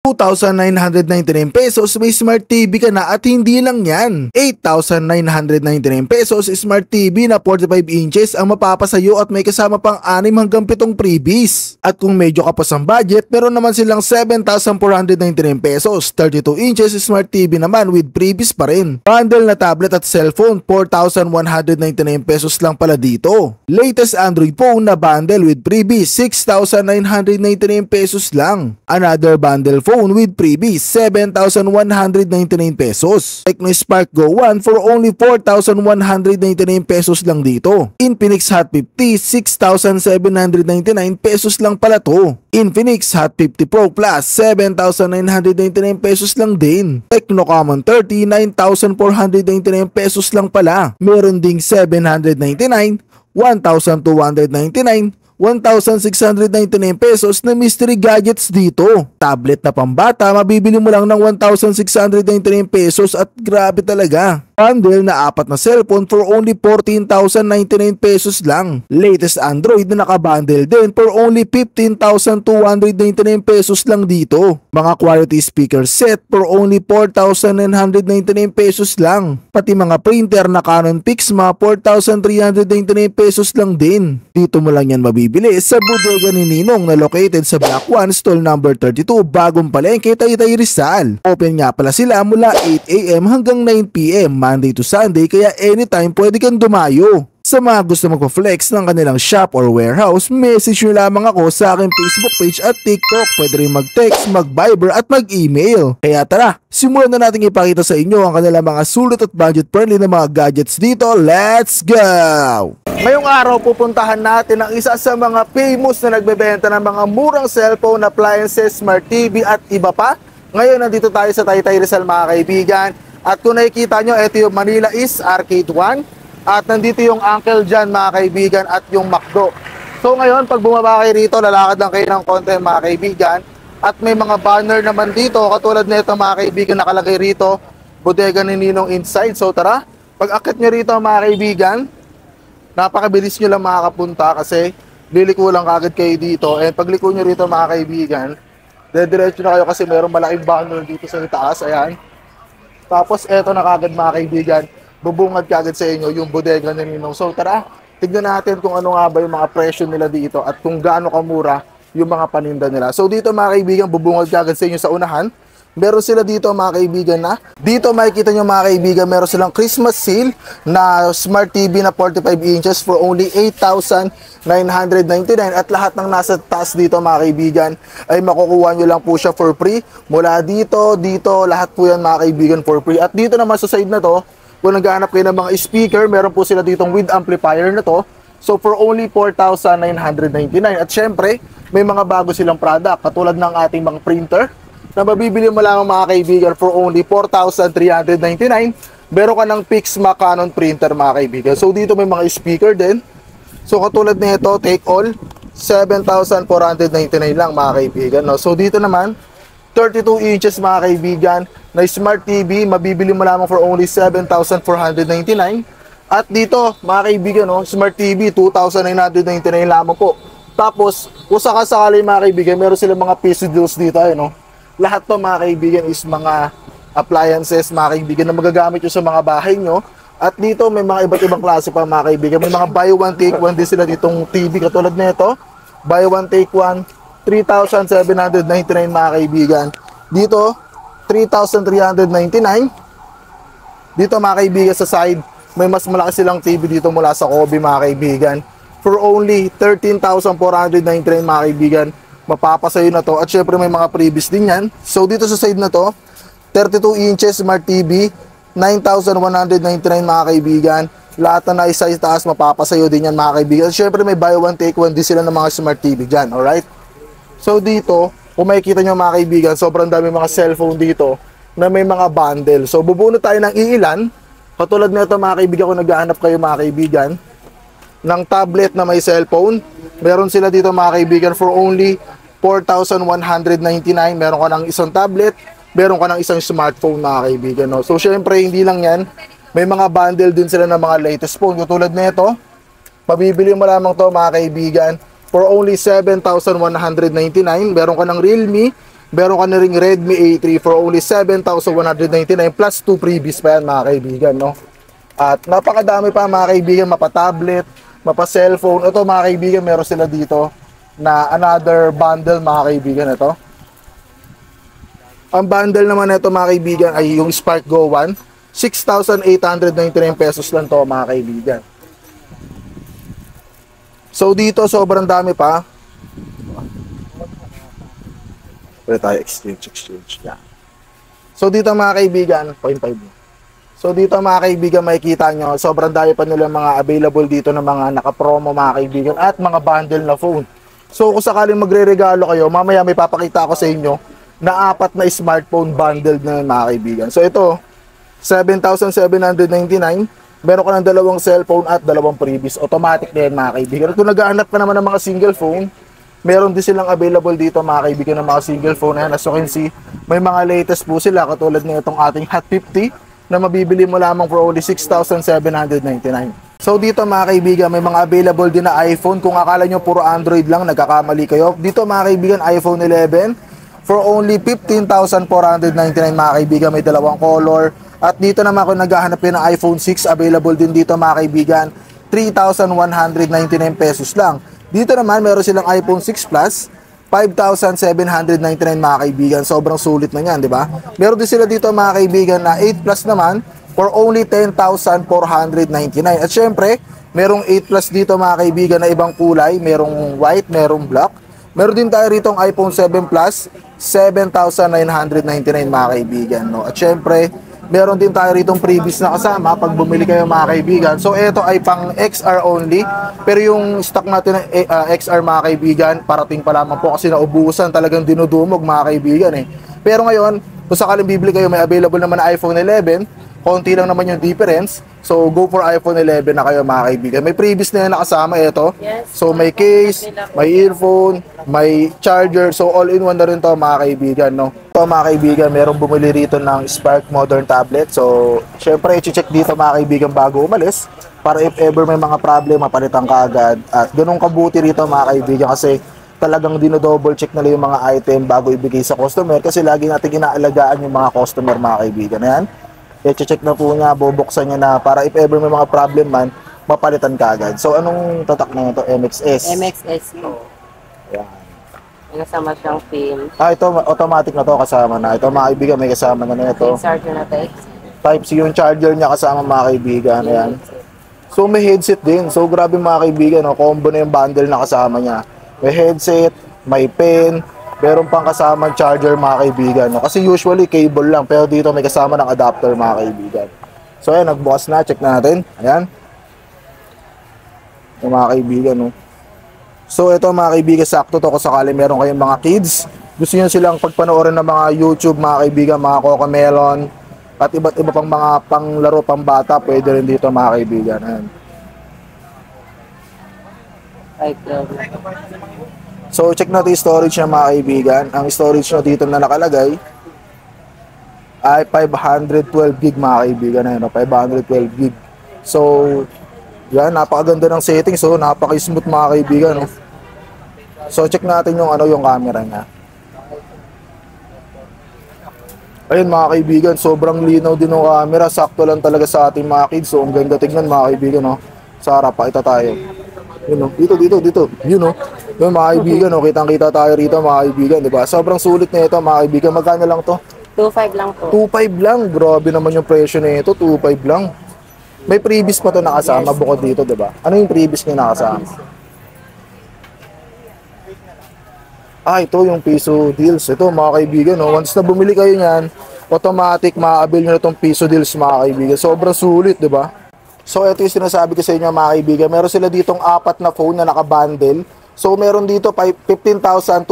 2,999 pesos may Smart TV ka na at hindi lang yan. 8,999 pesos Smart TV na 45 inches ang mapapasayo at may kasama pang 6 hanggang 7 freebies. At kung medyo kapos ang budget, meron naman silang 7,499 pesos 32 inches Smart TV naman with freebies pa rin. Bundle na tablet at cellphone 4,199 pesos lang pala dito. Latest Android phone na bundle with freebies 6,999 pesos lang. Another bundle phone with freebies 7,199 pesos. Tecno Spark Go 1 for only 4,199 pesos lang dito. Infinix Hot 50 6,799 pesos lang pala to. Infinix Hot 50 Pro Plus 7,999 pesos lang din. Tecno Common 30 9,499 pesos lang pala. Meron ding 799, 1,299, 1,699 pesos na mystery gadgets dito. Tablet na pambata, mabibili mo lang ng 1,699 pesos at grabe talaga. Bundle na 4 na cellphone for only 14,099 pesos lang. Latest Android na nakabundle din for only 15,299 pesos lang dito. Mga quality speaker set for only 4,999 pesos lang. Pati mga printer na Canon Pixma 4,399 pesos lang din. Dito mo lang yan mabibili sa Bodega ni Ninong na located sa Block 1 Stall number 32 Bagong Palengke, Taytay, Rizal. Open nga pala sila mula 8 AM hanggang 9 PM Monday to Sunday, kaya anytime pwede kang dumayo. Sa mga gusto magpa-flex ng kanilang shop or warehouse, message nyo lamang ako sa aking Facebook page at TikTok. Pwede rin mag-text, mag-Viber at mag-email. Kaya tara, simulan na natin ipakita sa inyo ang kanilang mga sulit at budget-friendly na mga gadgets dito. Let's go! Ngayong araw pupuntahan natin ang isa sa mga famous na nagbebenta ng mga murang cellphone, appliances, smart TV at iba pa. Ngayon nandito tayo sa Taytay, Rizal mga kaibigan. At kung nakikita nyo, ito yung Manila East Arcade 1. At nandito yung Uncle John mga kaibigan at yung McDo. So ngayon, pag bumaba kayo rito, lalakad lang kayo ng konti mga kaibigan. At may mga banner naman dito, katulad nito mga kaibigan, nakalagay rito, Bodega ni Ninong inside. So tara, pag akit nyo rito mga kaibigan, napakabilis nyo lang makakapunta kasi liliko lang kagad kayo dito. And pag liko nyo rito mga kaibigan, dediretso na kayo kasi mayroong malaking banner dito sa itaas. Ayan. Tapos eto na kagad mga kaibigan, bubungad kagad sa inyo yung Bodega ni Ninong. So tara, tignan natin kung ano nga ba yung mga presyo nila dito at kung gaano kamura yung mga paninda nila. So dito mga kaibigan, bubungad kagad sa inyo sa unahan. Meron sila dito mga kaibigan na, dito makikita nyo mga kaibigan, meron silang Christmas sale na Smart TV na 45 inches for only 8,999 at lahat ng nasa taas dito mga kaibigan ay makukuha nyo lang po siya for free. Mula dito, lahat po yan mga kaibigan for free. At dito naman sa side na to, kung naghahanap kayo ng mga speaker, meron po sila ditong with amplifier na to. So for only 4,999 at syempre, may mga bago silang product katulad ng ating mga printer na mabibili mo lang mga kaibigan for only 4,399. Meron ka ng Pixma Canon printer mga kaibigan. So dito may mga speaker din. So katulad nito, take all, 7,499 lang mga kaibigan. No? So dito naman, 32 inches mga kaibigan na Smart TV, mabibili mo lamang for only 7,499. At dito mga kaibigan, no, Smart TV, 2,999 lamang po. Tapos, kung sakasakali mga kaibigan, meron silang mga piso deals dito. No? Lahat to mga kaibigan is mga appliances mga kaibigan na magagamit nyo sa mga bahay nyo. At dito may mga iba't ibang klase pa mga kaibigan. May mga buy one take one din sila ditong TV katulad nito. Buy one take one, 3,799 mga kaibigan. Dito 3,399. Dito mga kaibigan sa side, may mas malaki silang TV dito mula sa Kobe mga kaibigan. For only 13,499 mga kaibigan. Mapapasayo na to at syempre may mga previous din yan. So dito sa side na to, 32 inches Smart TV, 9,199 mga kaibigan. Lahat na isa taas mapapasayo din yan mga kaibigan. At syempre may buy one take one din sila ng mga Smart TV dyan, alright? So dito, kung makikita nyo mga kaibigan, sobrang dami mga cellphone dito na may mga bundle. So bubunot tayo ng iilan. Katulad nito mga kaibigan, kung naghahanap kayo mga kaibigan ng tablet na may cellphone, meron sila dito mga kaibigan for only 4,199. Meron ka ng isang tablet, meron ka ng isang smartphone mga kaibigan. No? So syempre hindi lang yan, may mga bundle din sila ng mga latest phone. Katulad nito, mabibili mo lamang to mga kaibigan for only 7,199. Meron ka ng Realme Meron ka na ring Redmi A3 for only 7,199 plus 2 freebies pa yan mga kaibigan, no? At napakadami pa mga kaibigan, mapa-tablet, mapa-cellphone. Ito mga kaibigan, meron sila dito na another bundle mga kaibigan ito. Ang bundle naman nito mga kaibigan ay yung Spark Go 1. 6,899 pesos lang to mga kaibigan. So dito sobrang dami pa. Pwede tayo exchange. Yeah. So dito mga kaibigan, 0.5. So dito mga kaibigan, makikita nyo, sobrang dami pa nila mga available dito ng mga naka-promo mga kaibigan at mga bundle na phone. So kung sakaling magre-regalo kayo, mamaya may papakita ako sa inyo na 4 na smartphone bundle na mga kaibigan. So ito, 7,799. Meron ka ng 2 cellphone at 2 freebies. Automatic na yan mga kaibigan. At kung naghahanap ka naman ng mga single phone, meron din silang available dito mga kaibigan ng mga single phone na yan. As you can see, may mga latest po sila katulad ng itong ating Hot 50 na mabibili mo lamang for only 6,799. So dito mga kaibigan, may mga available din na iPhone. Kung akala nyo puro Android lang, nagkakamali kayo. Dito mga kaibigan, iPhone 11 for only 15,499 mga kaibigan. May 2 color. At dito naman kung naghahanap kayo ng iPhone 6, available din dito mga kaibigan, 3,199 pesos lang. Dito naman meron silang iPhone 6 Plus, 5,799 mga kaibigan. Sobrang sulit na yan, di ba? Meron din sila dito mga kaibigan na 8 Plus naman for only 10,499. At syempre, merong 8 Plus dito mga kaibigan na ibang kulay. Merong white, merong black. Meron din tayo rito ang iPhone 7 Plus, 7,999 mga kaibigan. No? At syempre, meron din tayo rito previous na kasama pag bumili kayo mga kaibigan. So ito ay pang XR only. Pero yung stock natin ng XR mga kaibigan, parating pa lamang po kasi naubusan, talagang dinudumog mga kaibigan eh. Pero ngayon, kung sakaling bibili kayo, may available naman na iPhone 11. Konti lang naman yung difference. So go for iPhone 11 na kayo mga kaibigan. May previous na yan nakasama ito. So may case, may earphone, may charger. So all in one na rin to mga kaibigan, no? Ito mga kaibigan, merong bumili rito ng Spark Modern Tablet. So syempre i-check dito mga kaibigan bago umalis para if ever may mga problem, mapalitan ka agad. At ganun kabuti rito mga kaibigan kasi talagang dino-double check nila yung mga item bago ibigay sa customer kasi lagi natin inaalagaan yung mga customer mga kaibigan. Ayan. I-check na po niya, bubuksan niya na para if ever may mga problem man, mapalitan ka agad. So, anong tatak na ito? MXS? MXS po. Ayan. May kasama siyang film. Ito, automatic na to kasama na. Ito, mga kaibigan, may kasama na ito. Charger na type. Type C yung charger niya kasama mga kaibigan. Ayan. So, may headset din. So, grabe mga kaibigan, no? Combo na yung bundle na kasama niya. May headset, may pen, meron pang kasama charger mga kaibigan. No? Kasi usually cable lang, pero dito may kasama ng adapter mga kaibigan. So ayan, nagbukas na, check natin. Ayan. Yung mga kaibigan, no. So ito mga kaibigan, sakto to kung sakali meron kayong mga kids. Gusto nyo silang pagpanoorin ng mga YouTube mga kaibigan, mga Cocomelon, at iba't iba pang mga panglaro pang bata, pwede rin dito mga kaibigan. Ayan. So, check natin yung storage ng mga kaibigan. Ang storage nyo dito na nakalagay ay 512 gig mga kaibigan. Ayun, 512 gig. So, yan, napakaganda ng settings. So, napaka-smooth mga kaibigan. No? So, check natin yung, yung camera niya. Ayun mga kaibigan, sobrang linaw din ng camera. Sakto lang talaga sa ating mga kids. So, ang ganda tignan mga kaibigan. No? Sa harap, pakita tayo. Yun, no? Dito. Yun, no? Yung mga kaibigan, no? Kitang-kita tayo rito mga kaibigan, di ba? Sobrang sulit na ito mga kaibigan. Magkano lang to? 2.5 lang po. 2.5 lang. Grabe naman yung presyo na ito. 2.5 lang. May previous pa to nakasama bukod dito, di ba? Ano yung previous niya nakasama? Ito yung piso deals. Ito mga kaibigan, no? Once na bumili kayo niyan, automatic ma-avail nyo na itong piso deals mga kaibigan. Sobrang sulit, di ba? So ito yung sinasabi ko sa inyo mga kaibigan. Meron sila ditong 4 na phone na nakabundle. So meron dito 15,299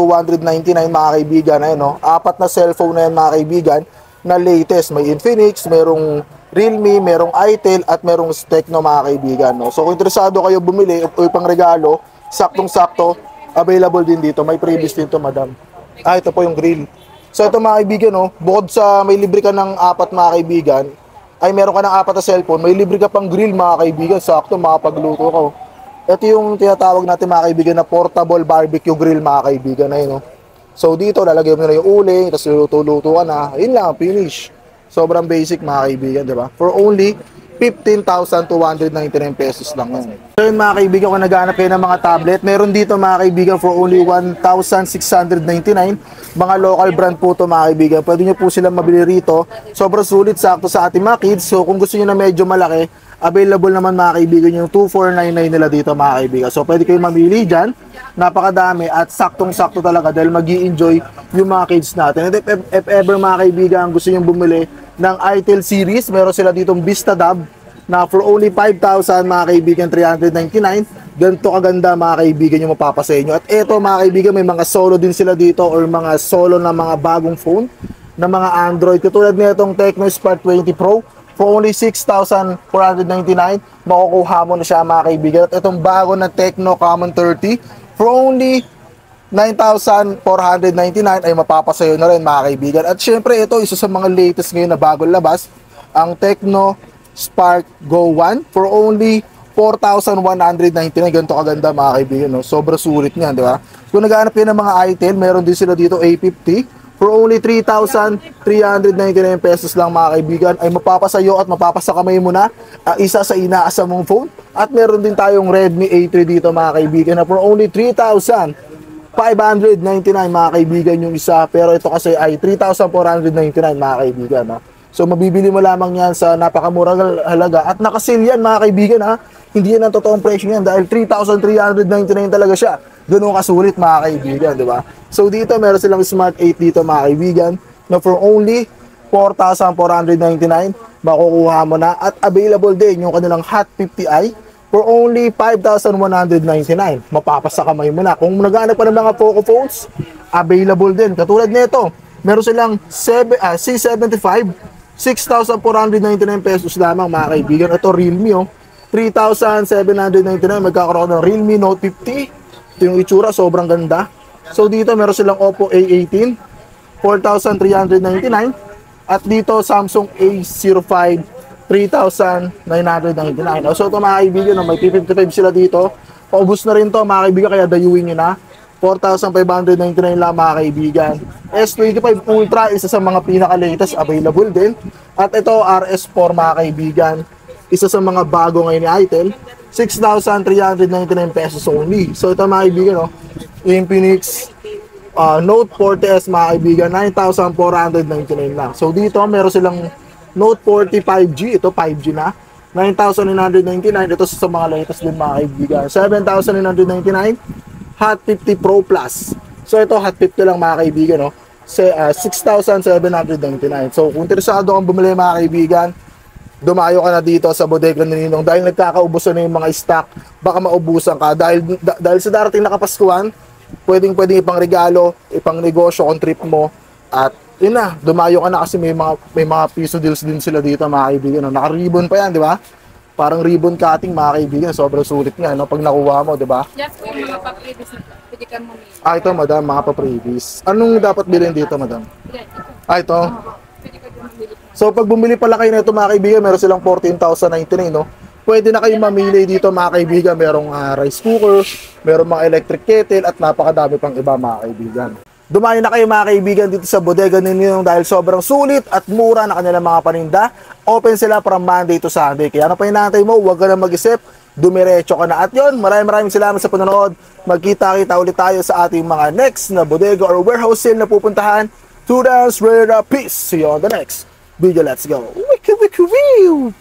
mga kaibigan. Ayun, no? 4 na cellphone na yan mga kaibigan na latest. May Infinix, merong Realme, merong Itel at merong Tecno mga kaibigan. No? So kung interesado kayo bumili o pang regalo, saktong-sakto, available din dito. May previous din to, madam. Ito po yung grill. So ito mga kaibigan, no? Bukod sa may libre ka ng 4 mga kaibigan, ay meron ka ng 4 na cellphone, may libre ka pang grill mga kaibigan. Sakto, makapagluto ko. Ito yung tinatawag natin mga kaibigan na portable barbecue grill mga kaibigan. Ayun, no? So dito, lalagay mo na yung uling, tapos luto-luto ka na. Yun lang, finish. Sobrang basic mga kaibigan, di ba? For only 15,299 pesos lang yun. So yun mga kaibigan, kung naghanap kayo ng mga tablet, meron dito mga kaibigan for only 1,699. Mga local brand po to mga kaibigan. Pwede nyo po silang mabili rito. Sobrang sulit, sakto sa ating mga kids. So kung gusto nyo na medyo malaki, available naman mga kaibigan yung 2,499 nila dito mga kaibigan. So pwede kayo mamili dyan. Napakadami at saktong-sakto talaga dahil mag-i-enjoy yung mga kids natin. And if ever mga kaibigan gusto nyo bumili ng ITEL series, meron sila ditong Vista Dub na for only 5,000 mga kaibigan 399. Ganito kaganda mga kaibigan yung mapapasa inyo. At eto mga kaibigan, may mga solo din sila dito or mga solo na mga bagong phone na mga Android. Katulad nitong Tecno Spark 20 Pro for only 6,499. Makukuha mo na siya mga kaibigan. At itong bago na Tecno Common 30 for only 9,499 ay mapapasayo na rin mga kaibigan. At syempre ito isa sa mga latest ngayon na bagong labas, ang Tecno Spark Go 1 for only 4,199. Ganito kaganda mga kaibigan, no? Sobrang sulit niyan, di ba? Kung naghahanap kayo ng mga item, meron din sila dito A50 for only 3,399 pesos lang mga kaibigan. Ay mapapasayo at mapapasa kamay mo na isa sa inaasa mong phone. At meron din tayong Redmi A3 dito mga kaibigan na for only 3,599 mga kaibigan yung isa. Pero ito kasi ay 3,499 mga kaibigan, no? So mabibili mo lamang yan sa napakamurang halaga. At nakasil yan mga kaibigan, ha. Hindi yan ang totoong presyo yan dahil 3,399 talaga siya. Ganun kasulit mga kaibigan, di ba? So dito meron silang Smart 8 dito mga kaibigan na for only 4,499 makukuha mo na. At available din yung kanilang Hot 50i for only 5,199. Mapapasa kamay mo na. Kung naghahanap pa ng mga Poco phones, available din. Katulad nito, meron silang C75, 6,499 pesos lamang mga kaibigan. Ito Realme, oh, 3,799. Magkakaroon ng Realme Note 50. Ito yung itsura, sobrang ganda. So dito meron silang Oppo A18, 4,399. At dito Samsung A05, 3,999. So ito mga kaibigan, no, may P55 sila dito. Paubos na rin to mga kaibigan, kaya dayuin nyo na. 4,599 lang mga kaibigan. S25 Ultra, isa sa mga pinaka-latest, available din. At ito RS4 mga kaibigan, isa sa mga bago ngayon ni Itel, 6,399 pesos only. So ito mga kaibigan, no, Infinix Note 40S mga kaibigan, 9,499 lang. So dito meron silang Note 40 5G, ito 5G na, 9,999. Ito sa mga latest din mga kaibigan, 7,999. Hot 50 Pro Plus. So ito Hot 50 lang mga kaibigan, no, 6,799. So kung interesado kang bumili mga kaibigan, dumayo ka na dito sa bodega ni Ninong dahil nagkakaubusan na yung mga stock. Baka maubusan ka dahil sa darating na Kapaskuhan, pwedeng ipang regalo, ipang negosyo kung trip mo. At yun na, dumayo ka na kasi may mga piso deals din sila dito mga kaibigan, no? Naka-ribbon pa yan, di ba? Parang ribbon cutting mga kaibigan, sobrang sulit nga, no, pag nakuha mo, di ba? Yes, po yung mga pa-previous na pwede kang mamili. Ito madam, mga pa-previous. Anong dapat bilhin dito madam? Ito. Pwede ka mamili. So pag bumili pala kayo nito mga kaibigan, meron silang 14,099, no? Pwede na kayo mamili dito mga kaibigan. Merong rice cooker, merong mga electric kettle at napakadami pang iba mga kaibigan. Dumayo na kayo mga kaibigan dito sa bodega ninyo dahil sobrang sulit at mura na kanilang mga paninda. Open sila from Monday to Sunday. Kaya ano pa hinahantay mo? Huwag ka na mag-isip. Dumiretso ka na. At yun, maraming salamat sa panonood. Magkita-kita ulit tayo sa ating mga next na bodega or warehouse sale na pupuntahan. Students, peace. See you on the next video. Let's go. Wiki, wiki, wiki.